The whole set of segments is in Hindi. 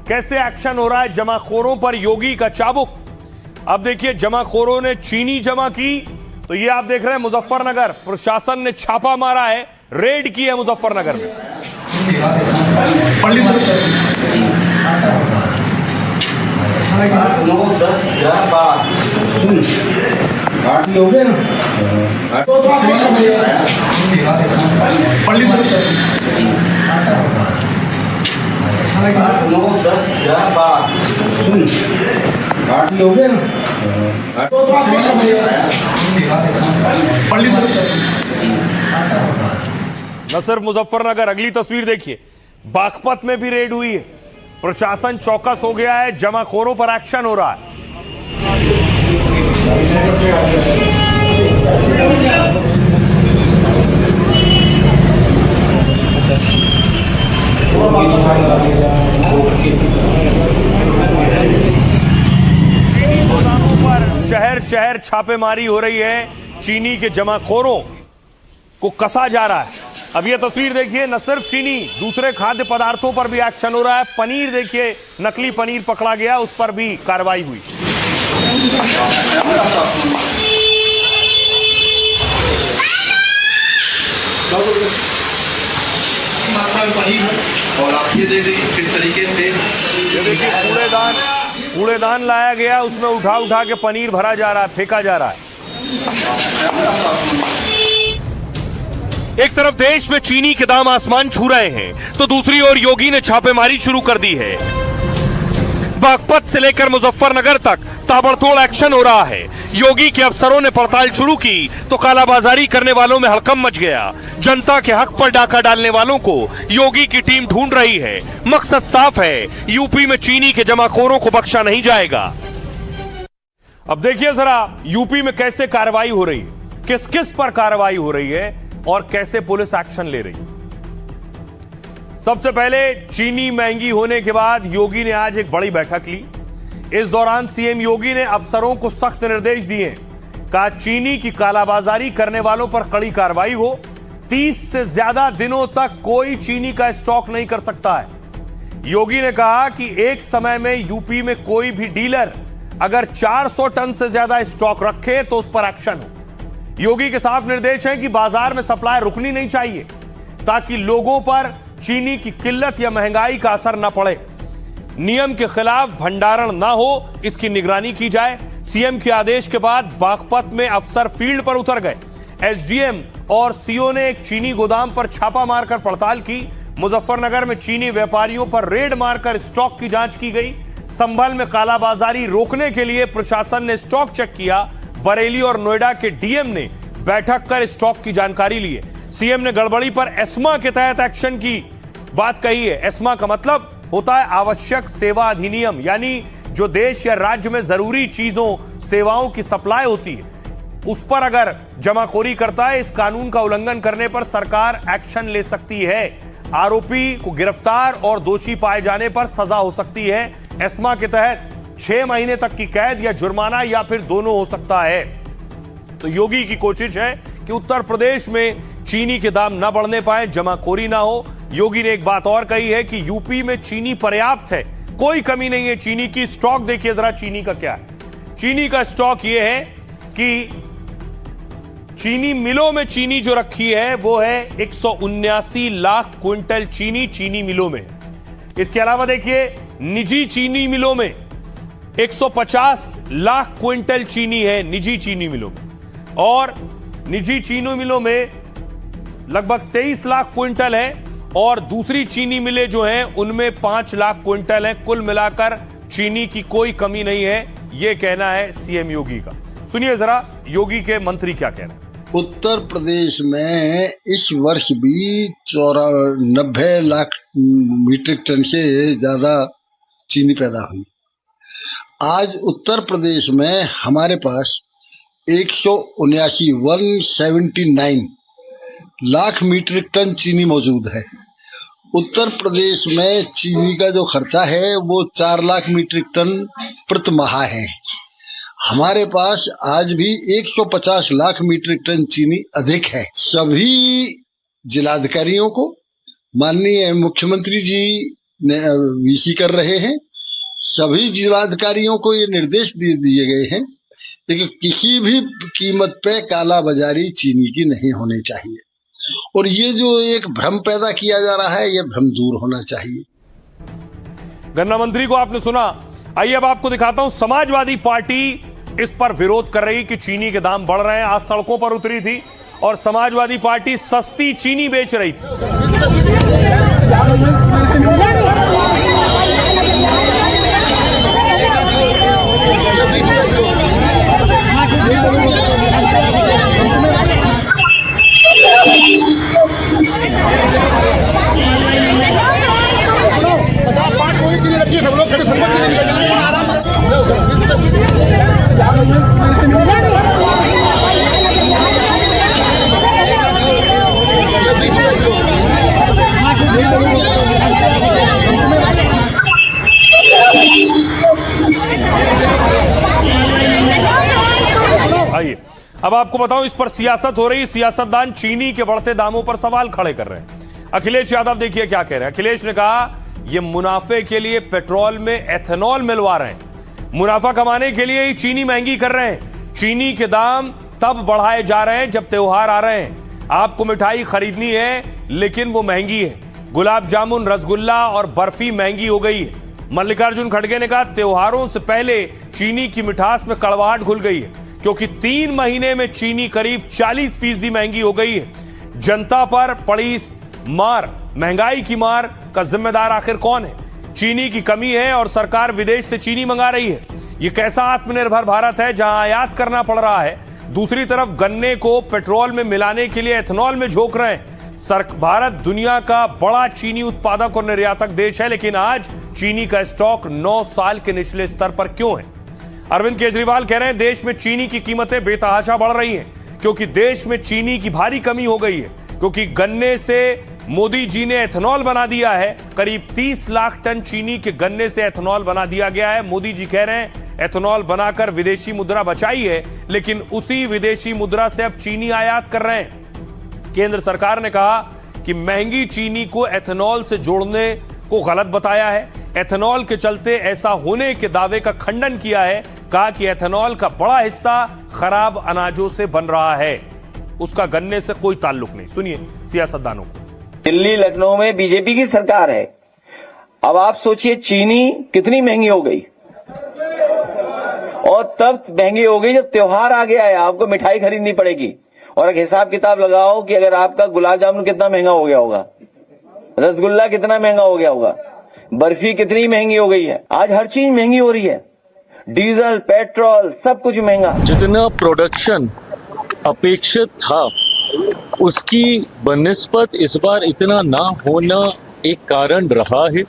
कैसे एक्शन हो रहा है जमाखोरों पर योगी का चाबुक। अब देखिए जमाखोरों ने चीनी जमा की, तो ये आप देख रहे हैं मुजफ्फरनगर प्रशासन ने छापा मारा है, रेड की है मुजफ्फरनगर में। हो गया ना हो गया न सिर्फ मुजफ्फरनगर, अगली तस्वीर देखिए, बागपत में भी रेड हुई है। प्रशासन चौकस हो गया है, जमाखोरों पर एक्शन हो रहा है। चीनी गोदामों पर शहर शहर छापेमारी हो रही है, चीनी के जमाखोरों को कसा जा रहा है। अब यह तस्वीर देखिए, न सिर्फ चीनी, दूसरे खाद्य पदार्थों पर भी एक्शन हो रहा है। पनीर देखिए, नकली पनीर पकड़ा गया, उस पर भी कार्रवाई हुई। और आप ये देखिए किस तरीके से ये देखिए कूड़ेदान लाया गया, उसमें उठा उठा के पनीर भरा जा रहा है, फेंका जा रहा है। एक तरफ देश में चीनी के दाम आसमान छू रहे हैं, तो दूसरी ओर योगी ने छापेमारी शुरू कर दी है। बागपत से लेकर मुजफ्फरनगर तक ताबड़तोड़ एक्शन हो रहा है। योगी के अफसरों ने पड़ताल शुरू की तो कालाबाजारी करने वालों में हड़कंप मच गया। जनता के हक पर डाका डालने वालों को योगी की टीम ढूंढ रही है। मकसद साफ है, यूपी में चीनी के जमाखोरों को बख्शा नहीं जाएगा। अब देखिए जरा यूपी में कैसे कार्रवाई हो रही है, किस किस पर कार्रवाई हो रही है और कैसे पुलिस एक्शन ले रही है। सबसे पहले चीनी महंगी होने के बाद योगी ने आज एक बड़ी बैठक ली। इस दौरान सीएम योगी ने अफसरों को सख्त निर्देश दिए। कहा चीनी की कालाबाजारी करने वालों पर कड़ी कार्रवाई हो। 30 से ज्यादा दिनों तक कोई चीनी का स्टॉक नहीं कर सकता है। योगी ने कहा कि एक समय में यूपी में कोई भी डीलर अगर 400 टन से ज्यादा स्टॉक रखे तो उस पर एक्शन हो। योगी के साफ निर्देश हैं कि बाजार में सप्लाई रुकनी नहीं चाहिए, ताकि लोगों पर चीनी की किल्लत या महंगाई का असर न पड़े। नियम के खिलाफ भंडारण ना हो, इसकी निगरानी की जाए। सीएम के आदेश के बाद बागपत में अफसर फील्ड पर उतर गए। एसडीएम और सीओ ने एक चीनी गोदाम पर छापा मारकर पड़ताल की। मुजफ्फरनगर में चीनी व्यापारियों पर रेड मारकर स्टॉक की जांच की गई। संभल में कालाबाजारी रोकने के लिए प्रशासन ने स्टॉक चेक किया। बरेली और नोएडा के डीएम ने बैठक कर स्टॉक की जानकारी ली है। सीएम ने गड़बड़ी पर एस्मा के तहत एक्शन की बात कही है। एस्मा का मतलब होता है आवश्यक सेवा अधिनियम, यानी जो देश या राज्य में जरूरी चीजों सेवाओं की सप्लाई होती है, उस पर अगर जमाखोरी करता है, इस कानून का उल्लंघन करने पर सरकार एक्शन ले सकती है। आरोपी को गिरफ्तार और दोषी पाए जाने पर सजा हो सकती है। एस्मा के तहत 6 महीने तक की कैद या जुर्माना या फिर दोनों हो सकता है। तो योगी की कोशिश है कि उत्तर प्रदेश में चीनी के दाम न बढ़ने पाए, जमाखोरी ना हो। योगी ने एक बात और कही है कि यूपी में चीनी पर्याप्त है, कोई कमी नहीं है चीनी की। स्टॉक देखिए जरा चीनी का क्या है। चीनी का स्टॉक यह है कि चीनी मिलों में चीनी जो रखी है वो है 179 लाख क्विंटल चीनी मिलों में। इसके अलावा देखिए निजी चीनी मिलों में 150 लाख क्विंटल चीनी है निजी चीनी मिलों में, और निजी चीनी मिलों में लगभग 23 लाख क्विंटल है, और दूसरी चीनी मिलें जो हैं उनमें 5 लाख क्विंटल है। कुल मिलाकर चीनी की कोई कमी नहीं है, यह कहना है सीएम योगी का। सुनिए जरा योगी के मंत्री क्या कह रहे हैं। उत्तर प्रदेश में इस वर्ष भी 90 लाख मीट्रिक टन से ज्यादा चीनी पैदा हुई। आज उत्तर प्रदेश में हमारे पास 179 लाख मीट्रिक टन चीनी मौजूद है। उत्तर प्रदेश में चीनी का जो खर्चा है वो 4 लाख मीट्रिक टन प्रति माह है। हमारे पास आज भी 150 लाख मीट्रिक टन चीनी अधिक है। सभी जिलाधिकारियों को माननीय मुख्यमंत्री जी वीसी कर रहे हैं। सभी जिलाधिकारियों को ये निर्देश दे दिए गए हैं कि किसी भी कीमत पे काला बाजारी चीनी की नहीं होनी चाहिए, और ये जो एक भ्रम पैदा किया जा रहा है, ये भ्रम दूर होना चाहिए। गन्ना मंत्री को आपने सुना। आइए अब आपको दिखाता हूं, समाजवादी पार्टी इस पर विरोध कर रही कि चीनी के दाम बढ़ रहे हैं। आज सड़कों पर उतरी थी और समाजवादी पार्टी सस्ती चीनी बेच रही थी। आइए अब आपको बताऊं, इस पर सियासत हो रही। सियासतदान चीनी के बढ़ते दामों पर सवाल खड़े कर रहे हैं। अखिलेश यादव देखिए क्या कह रहे हैं। अखिलेश ने कहा यह मुनाफे के लिए पेट्रोल में एथेनॉल मिलवा रहे हैं, मुनाफा कमाने के लिए ही चीनी महंगी कर रहे हैं। चीनी के दाम तब बढ़ाए जा रहे हैं जब त्योहार आ रहे हैं। आपको मिठाई खरीदनी है लेकिन वो महंगी है। गुलाब जामुन, रसगुल्ला और बर्फी महंगी हो गई है। मल्लिकार्जुन खड़गे ने कहा त्योहारों से पहले चीनी की मिठास में कड़वाहट घुल गई है, क्योंकि 3 महीने में चीनी करीब 40% महंगी हो गई है। जनता पर पड़ी मार, महंगाई की मार का जिम्मेदार आखिर कौन है? चीनी की कमी है और सरकार विदेश से चीनी मंगा रही है। यह कैसा आत्मनिर्भर भारत है जहां आयात करना पड़ रहा है, दूसरी तरफ गन्ने को पेट्रोल में मिलाने के लिए एथेनॉल में झोंक रहे हैं। भारत दुनिया का बड़ा चीनी उत्पादक और निर्यातक देश है, लेकिन आज चीनी का स्टॉक 9 साल के निचले स्तर पर क्यों है? अरविंद केजरीवाल कह रहे हैं देश में चीनी की कीमतें बेतहाशा बढ़ रही हैं, क्योंकि देश में चीनी की भारी कमी हो गई है, क्योंकि गन्ने से मोदी जी ने एथेनॉल बना दिया है। करीब 30 लाख टन चीनी के गन्ने से एथेनॉल बना दिया गया है। मोदी जी कह रहे हैं एथेनॉल बनाकर विदेशी मुद्रा बचाई है, लेकिन उसी विदेशी मुद्रा से अब चीनी आयात कर रहे हैं। केंद्र सरकार ने कहा कि महंगी चीनी को एथेनॉल से जोड़ने को गलत बताया है। एथेनॉल के चलते ऐसा होने के दावे का खंडन किया है, कहा कि एथेनॉल का बड़ा हिस्सा खराब अनाजों से बन रहा है, उसका गन्ने से कोई ताल्लुक नहीं। सुनिए सियासतदानों को। दिल्ली लखनऊ में बीजेपी की सरकार है। अब आप सोचिए चीनी कितनी महंगी हो गई, और तब महंगी हो गई जब त्योहार आ गया है, आपको मिठाई खरीदनी पड़ेगी। और एक हिसाब किताब लगाओ कि अगर आपका गुलाब जामुन कितना महंगा हो गया होगा, रसगुल्ला कितना महंगा हो गया होगा, बर्फी कितनी महंगी हो गई है। आज हर चीज महंगी हो रही है, डीजल, पेट्रोल, सब कुछ महंगा। जितना प्रोडक्शन अपेक्षित था उसकी बनिस्बत इस बार इतना ना होना एक कारण रहा है,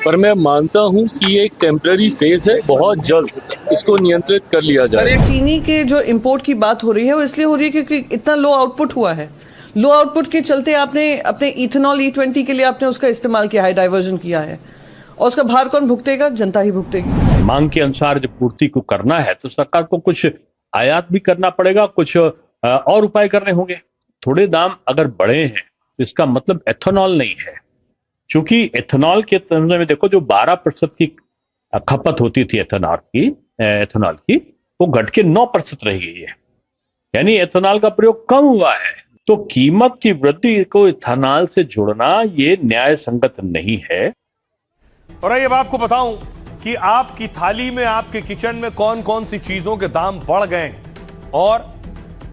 पर मैं मानता हूं कि ये एक टेम्पररी फेज है। बहुत जल्द इसको नियंत्रित कर लिया जाए। चीनी के जो इंपोर्ट की बात हो रही है वो इसलिए हो रही है क्योंकि इतना लो आउटपुट हुआ है। लो आउटपुट के चलते आपने अपने इथेनॉल E20 के लिए आपने उसका इस्तेमाल किया है, डाइवर्जन किया है, और उसका भार कौन भुगतेगा? जनता ही भुगतेगी। मांग के अनुसार जब पूर्ति को करना है तो सरकार को कुछ आयात भी करना पड़ेगा, कुछ और उपाय करने होंगे। थोड़े दाम अगर बढ़े हैं तो इसका मतलब एथेनॉल नहीं है, क्योंकि एथेनॉल के तुलना में देखो जो 12% की खपत होती थी एथेनॉल की वो घट के 9% रह गई है, यानी एथेनॉल का प्रयोग कम हुआ है। तो कीमत की वृद्धि को एथेनॉल से जोड़ना ये न्याय संगत नहीं है। और अब आपको बताऊं कि आपकी थाली में, आपके किचन में कौन कौन सी चीजों के दाम बढ़ गए हैं और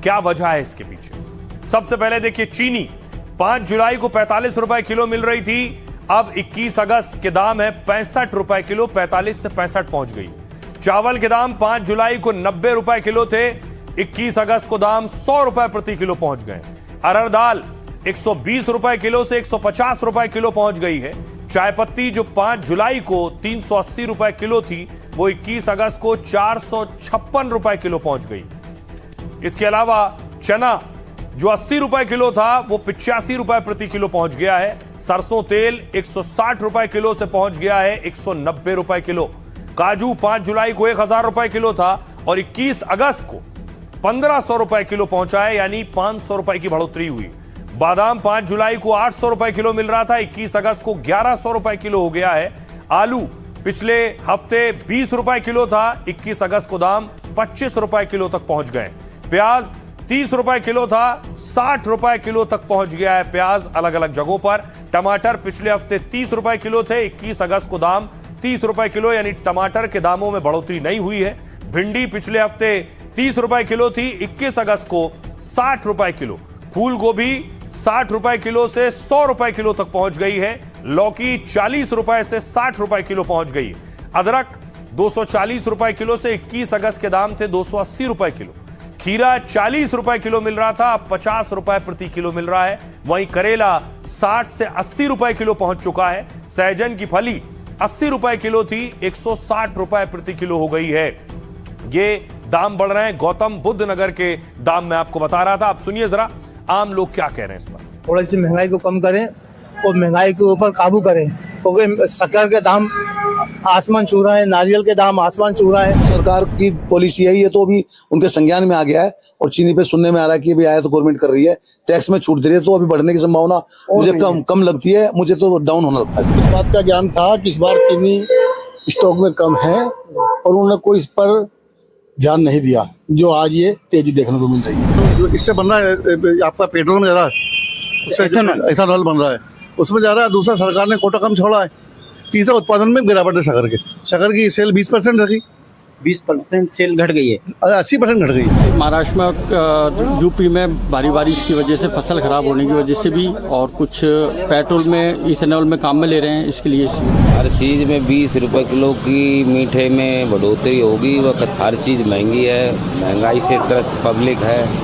क्या वजह है इसके पीछे। सबसे पहले देखिए चीनी 5 जुलाई को 45 रुपए किलो मिल रही थी, अब 21 अगस्त के दाम है 65 रुपए किलो, 45 से 65 पहुंच गई। चावल के दाम 5 जुलाई को 90 रुपए किलो थे, 21 अगस्त को दाम 100 रुपए प्रति किलो पहुंच गए। अरहर दाल 120 रुपए किलो से 150 रुपए किलो पहुंच गई है। चाय पत्ती जो 5 जुलाई को 380 रुपए किलो थी, वो 21 अगस्त को 456 रुपए किलो पहुंच गई। इसके अलावा चना जो 80 रुपए किलो था वो 85 रुपए प्रति किलो पहुंच गया है। सरसों तेल 160 रुपए किलो से पहुंच गया है 190 रुपए किलो। काजू 5 जुलाई को 1000 रुपए किलो था और 21 अगस्त को 1500 रुपए किलो पहुंचा है, यानी 500 रुपए की बढ़ोतरी हुई। बादाम 5 जुलाई को 800 रुपए किलो मिल रहा था, 21 अगस्त को 1100 रुपए किलो हो गया है। आलू पिछले हफ्ते 20 रुपए किलो था, 21 अगस्त को दाम 25 रुपए किलो तक पहुंच गए। प्याज 30 रुपए किलो था, 60 रुपए किलो तक पहुंच गया है प्याज अलग अलग जगहों पर। टमाटर पिछले हफ्ते 30 रुपए किलो थे, 21 अगस्त को दाम 30 रुपए किलो, यानी टमाटर के दामों में बढ़ोतरी नहीं हुई है। भिंडी पिछले हफ्ते 30 रुपए किलो थी, 21 अगस्त को 60 रुपए किलो। फूल गोभी 60 रुपए किलो से 100 रुपए किलो तक पहुंच गई है। लौकी 40 रुपए से 60 रुपए किलो पहुंच गई। अदरक 240 रुपए किलो से 21 अगस्त के दाम थे 280 रुपए किलो। खीरा 40 रुपए किलो मिल रहा था, अब 50 रुपए प्रति किलो मिल रहा है। वहीं करेला 60 से 80 रुपए किलो पहुंच चुका है। सहजन की फली 80 रुपए किलो थी, 160 रुपए प्रति किलो हो गई है। ये दाम बढ़ रहे हैं। गौतम बुद्ध नगर के दाम मैं आपको बता रहा था, आप सुनिए जरा आम लोग क्या कह रहे हैं इस पर। थोड़ी सी महंगाई को कम करें और महंगाई के ऊपर काबू करें, क्योंकि शक्कर के दाम आसमान छू रहा है, नारियल के दाम आसमान छू रहा है। सरकार की पॉलिसी है, ये तो अभी उनके संज्ञान में आ गया है। और चीनी पे सुनने में आ रहा है कि अभी आया तो गवर्नमेंट कर रही है, टैक्स में छूट दे रही है, तो अभी बढ़ने की संभावना मुझे कम लगती है, मुझे तो डाउन होना लगता है। इस बात का ज्ञान था कि इस बार चीनी स्टॉक में कम है और उन्होंने कोई इस पर ध्यान नहीं दिया, जो आज ये तेजी देखने को मिल रही है। तो इससे बन रहा है आपका पेट्रोल में जा रहा है, उससे एथेनॉल बन रहा है, उसमें जा रहा है। दूसरा सरकार ने कोटा कम छोड़ा है। तीसरा उत्पादन में गिरावट है शक्कर की सेल 20% रही, 20% सेल घट गई है, 80% घट गई है। महाराष्ट्र में यूपी में भारी बारिश की वजह से फसल खराब होने की वजह से भी, और कुछ पेट्रोल में इथेनॉल में काम में ले रहे हैं, इसके लिए हर चीज़ में 20 रुपए किलो की मीठे में बढ़ोतरी होगी। वक्त हर चीज़ महंगी है, महंगाई से त्रस्त पब्लिक है।